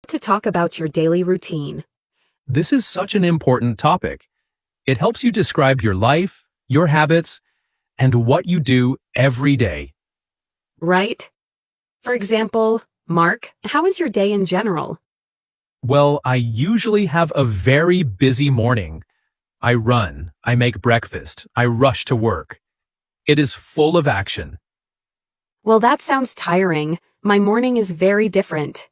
to talk about your daily routine. This is such an important topic. It helps you describe your life, your habits, and what you do every day. Right? For example, Mark, how is your day in general? Well, I usually have a very busy morning. I run, I make breakfast, I rush to work. It is full of action. Well, that sounds tiring. My morning is very different.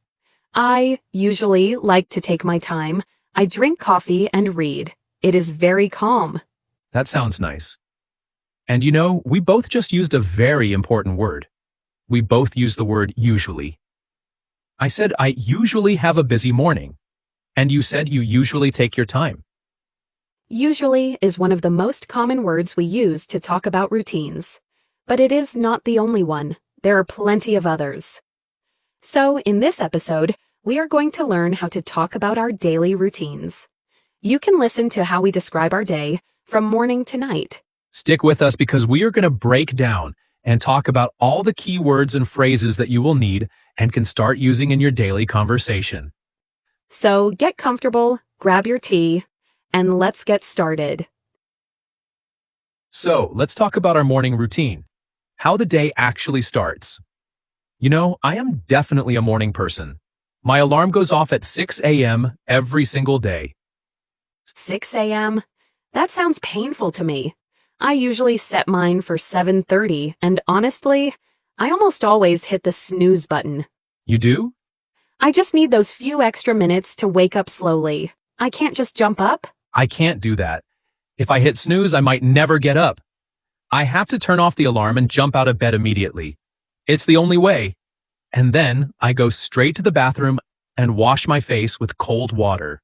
I usually like to take my time. I drink coffee and read. It is very calm. That sounds nice. And you know, we both just used a very important word. We both use the word usually. I said I usually have a busy morning. And you said you usually take your time. Usually is one of the most common words we use to talk about routines. But it is not the only one. There are plenty of others. So, in this episode, we are going to learn how to talk about our daily routines. You can listen to how we describe our day from morning to night. Stick with us because we are going to break down and talk about all the key words and phrases that you will need and can start using in your daily conversation. So, get comfortable, grab your tea, and let's get started. So, let's talk about our morning routine. How the day actually starts. You know, I am definitely a morning person. My alarm goes off at 6 a.m. every single day. 6 a.m.? That sounds painful to me. I usually set mine for 7:30, and honestly, I almost always hit the snooze button. You do? I just need those few extra minutes to wake up slowly. I can't just jump up. I can't do that. If I hit snooze, I might never get up. I have to turn off the alarm and jump out of bed immediately. It's the only way. And then I go straight to the bathroom and wash my face with cold water.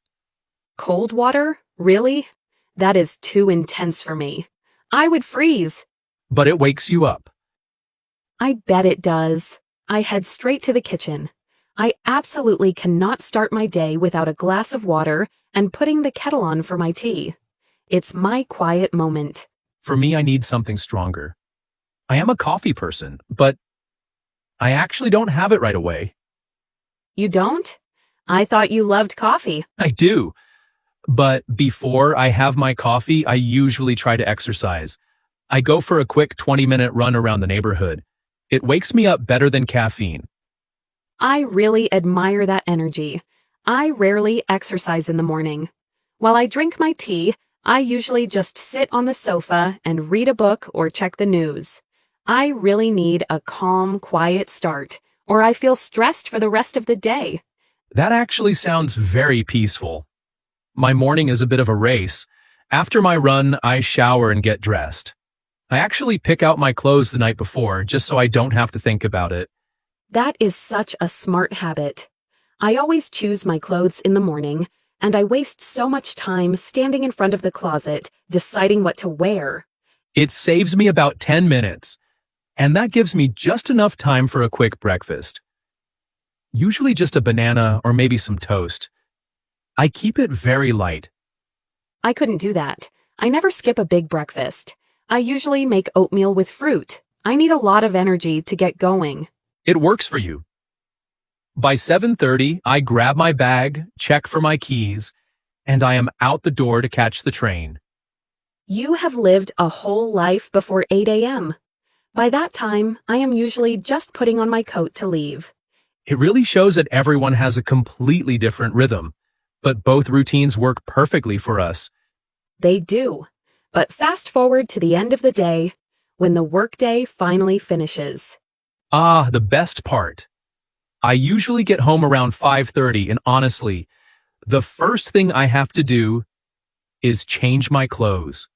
Cold water? Really? That is too intense for me. I would freeze. But it wakes you up. I bet it does. I head straight to the kitchen. I absolutely cannot start my day without a glass of water and putting the kettle on for my tea. It's my quiet moment. For me, I need something stronger. I am a coffee person, but I actually don't have it right away. You don't? I thought you loved coffee. I do. But before I have my coffee, I usually try to exercise. I go for a quick 20-minute run around the neighborhood. It wakes me up better than caffeine. I really admire that energy. I rarely exercise in the morning. While I drink my tea, I usually just sit on the sofa and read a book or check the news. I really need a calm, quiet start, or I feel stressed for the rest of the day. That actually sounds very peaceful. My morning is a bit of a race. After my run, I shower and get dressed. I actually pick out my clothes the night before just so I don't have to think about it. That is such a smart habit. I always choose my clothes in the morning, and I waste so much time standing in front of the closet deciding what to wear. It saves me about 10 minutes, and that gives me just enough time for a quick breakfast. Usually just a banana or maybe some toast. I keep it very light. I couldn't do that. I never skip a big breakfast. I usually make oatmeal with fruit. I need a lot of energy to get going. It works for you. By 7:30, I grab my bag, check for my keys, and I am out the door to catch the train. You have lived a whole life before 8 a.m. By that time, I am usually just putting on my coat to leave. It really shows that everyone has a completely different rhythm, but both routines work perfectly for us. They do. But fast forward to the end of the day, when the workday finally finishes. Ah, the best part. I usually get home around 5:30, and honestly, the first thing I have to do is change my clothes.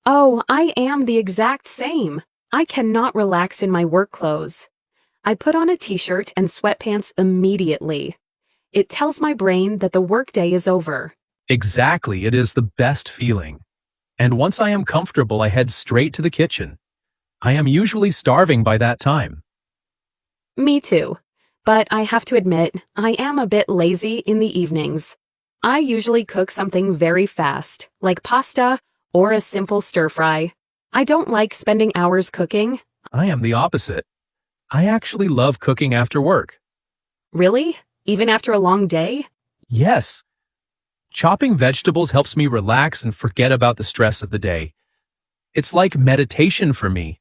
Oh, I am the exact same. I cannot relax in my work clothes. I put on a t-shirt and sweatpants immediately. It tells my brain that the workday is over. Exactly, it is the best feeling. And once I am comfortable, I head straight to the kitchen. I am usually starving by that time. Me too. But I have to admit, I am a bit lazy in the evenings. I usually cook something very fast, like pasta or a simple stir-fry. I don't like spending hours cooking. I am the opposite. I actually love cooking after work. Really? even after a long day? Yes. Chopping vegetables helps me relax and forget about the stress of the day. It's like meditation for me.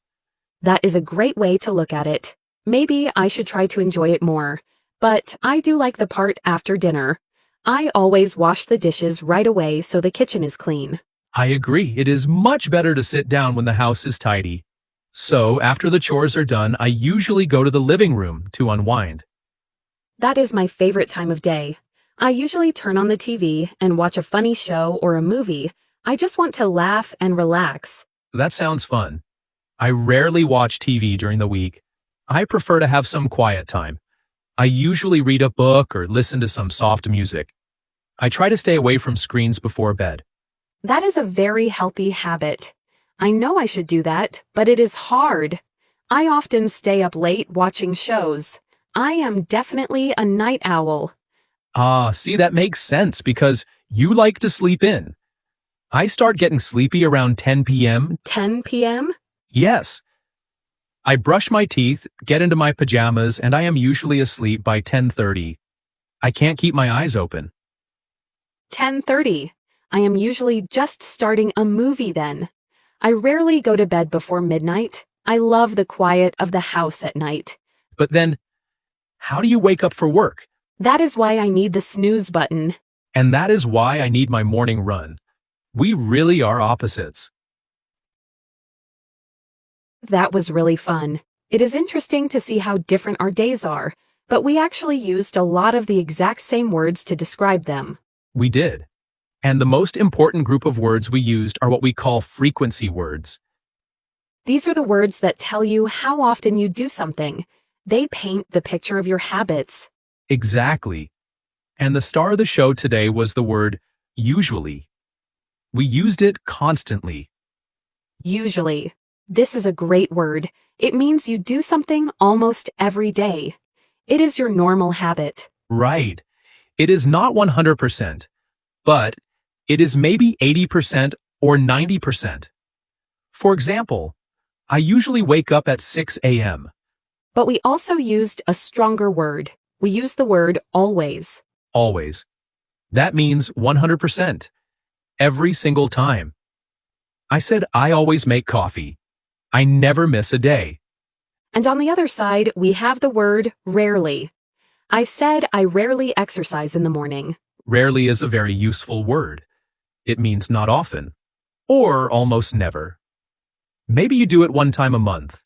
That is a great way to look at it. Maybe I should try to enjoy it more. But I do like the part after dinner. I always wash the dishes right away so the kitchen is clean. I agree. It is much better to sit down when the house is tidy. So, after the chores are done, I usually go to the living room to unwind. That is my favorite time of day. I usually turn on the TV and watch a funny show or a movie. I just want to laugh and relax. That sounds fun. I rarely watch TV during the week. I prefer to have some quiet time. I usually read a book or listen to some soft music. I try to stay away from screens before bed. That is a very healthy habit. I know I should do that, but it is hard. I often stay up late watching shows. I am definitely a night owl. See, that makes sense because you like to sleep in. I start getting sleepy around 10 p.m. 10 p.m.? Yes. I brush my teeth, get into my pajamas, and I am usually asleep by 10:30. I can't keep my eyes open. 10:30. I am usually just starting a movie then. I rarely go to bed before midnight. I love the quiet of the house at night. But then, how do you wake up for work? That is why I need the snooze button. And that is why I need my morning run. We really are opposites. That was really fun. It is interesting to see how different our days are, but we actually used a lot of the exact same words to describe them. We did. And the most important group of words we used are what we call frequency words. These are the words that tell you how often you do something. They paint the picture of your habits. Exactly. And the star of the show today was the word usually. We used it constantly. Usually. This is a great word. It means you do something almost every day. It is your normal habit. Right. It is not 100%, but it is maybe 80% or 90%. For example, I usually wake up at 6 a.m. But we also used a stronger word. We used the word always. Always. That means 100%. Every single time. I said I always make coffee. I never miss a day. And on the other side, we have the word rarely. I said I rarely exercise in the morning. Rarely is a very useful word. It means not often, or almost never. Maybe you do it one time a month.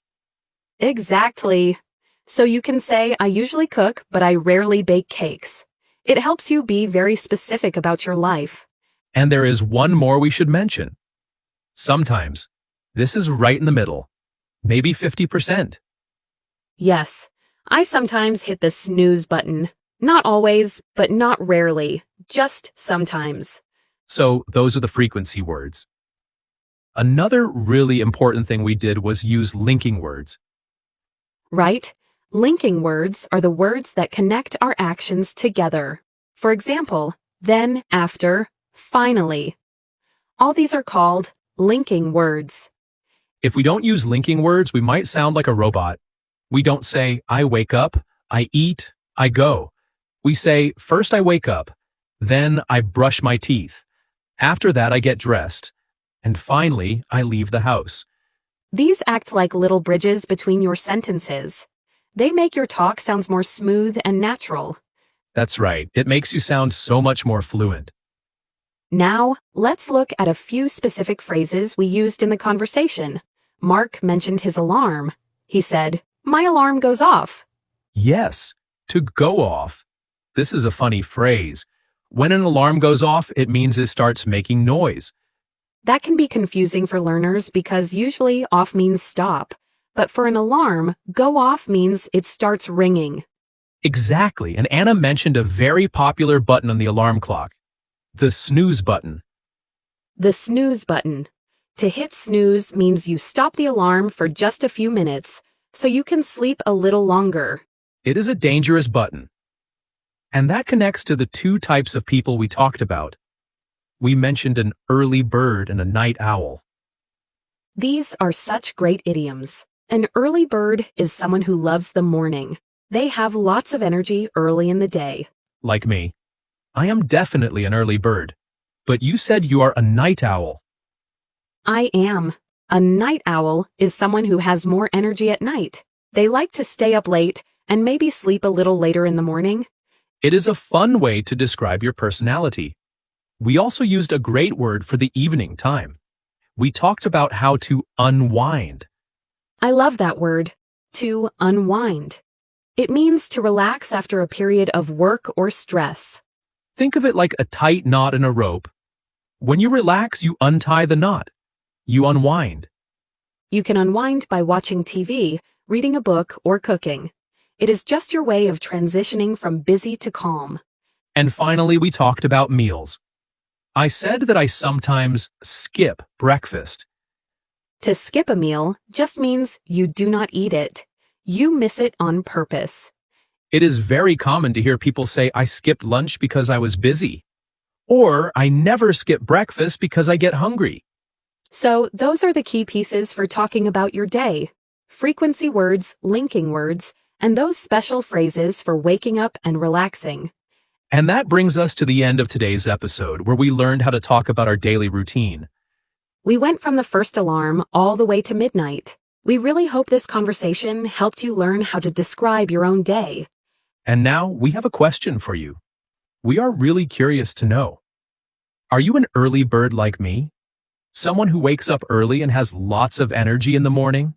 Exactly. So you can say I usually cook, but I rarely bake cakes. It helps you be very specific about your life. And there is one more we should mention. Sometimes. This is right in the middle. Maybe 50%. Yes. I sometimes hit the snooze button. Not always, but not rarely. Just sometimes. So those are the frequency words. Another really important thing we did was use linking words. Right? Linking words are the words that connect our actions together. For example, then, after, finally. All these are called linking words. If we don't use linking words, we might sound like a robot. We don't say, I wake up, I eat, I go. We say, first I wake up, then I brush my teeth. After that I get dressed. And finally, I leave the house. These act like little bridges between your sentences. They make your talk sound more smooth and natural. That's right. It makes you sound so much more fluent. Now, let's look at a few specific phrases we used in the conversation. Mark mentioned his alarm. He said, "My alarm goes off." Yes, to go off. This is a funny phrase. When an alarm goes off, it means it starts making noise. That can be confusing for learners because usually off means stop. But for an alarm, go off means it starts ringing. Exactly, and Anna mentioned a very popular button on the alarm clock. The snooze button. The snooze button. To hit snooze means you stop the alarm for just a few minutes, so you can sleep a little longer. It is a dangerous button. And that connects to the two types of people we talked about. We mentioned an early bird and a night owl. These are such great idioms. An early bird is someone who loves the morning. They have lots of energy early in the day. Like me. I am definitely an early bird. But you said you are a night owl. I am. A night owl is someone who has more energy at night. They like to stay up late and maybe sleep a little later in the morning. It is a fun way to describe your personality. We also used a great word for the evening time. We talked about how to unwind. I love that word, to unwind. It means to relax after a period of work or stress. Think of it like a tight knot in a rope. When you relax, you untie the knot. You unwind. You can unwind by watching TV, reading a book, or cooking. It is just your way of transitioning from busy to calm. And finally, we talked about meals. I said that I sometimes skip breakfast. To skip a meal just means you do not eat it. You miss it on purpose. It is very common to hear people say, I skipped lunch because I was busy. Or, I never skip breakfast because I get hungry. So, those are the key pieces for talking about your day. Frequency words, linking words, and those special phrases for waking up and relaxing. And that brings us to the end of today's episode, where we learned how to talk about our daily routine. We went from the first alarm all the way to midnight. We really hope this conversation helped you learn how to describe your own day. And now we have a question for you. We are really curious to know. Are you an early bird like me? Someone who wakes up early and has lots of energy in the morning?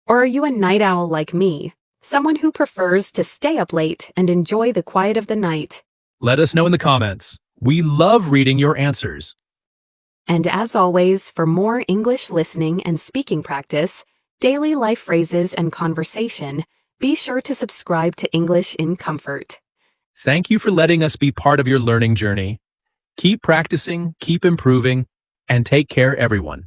Or are you a night owl like me? Someone who prefers to stay up late and enjoy the quiet of the night? Let us know in the comments. We love reading your answers. And as always, for more English listening and speaking practice, daily life phrases and conversation, be sure to subscribe to English in Comfort. Thank you for letting us be part of your learning journey. Keep practicing, keep improving, and take care, everyone.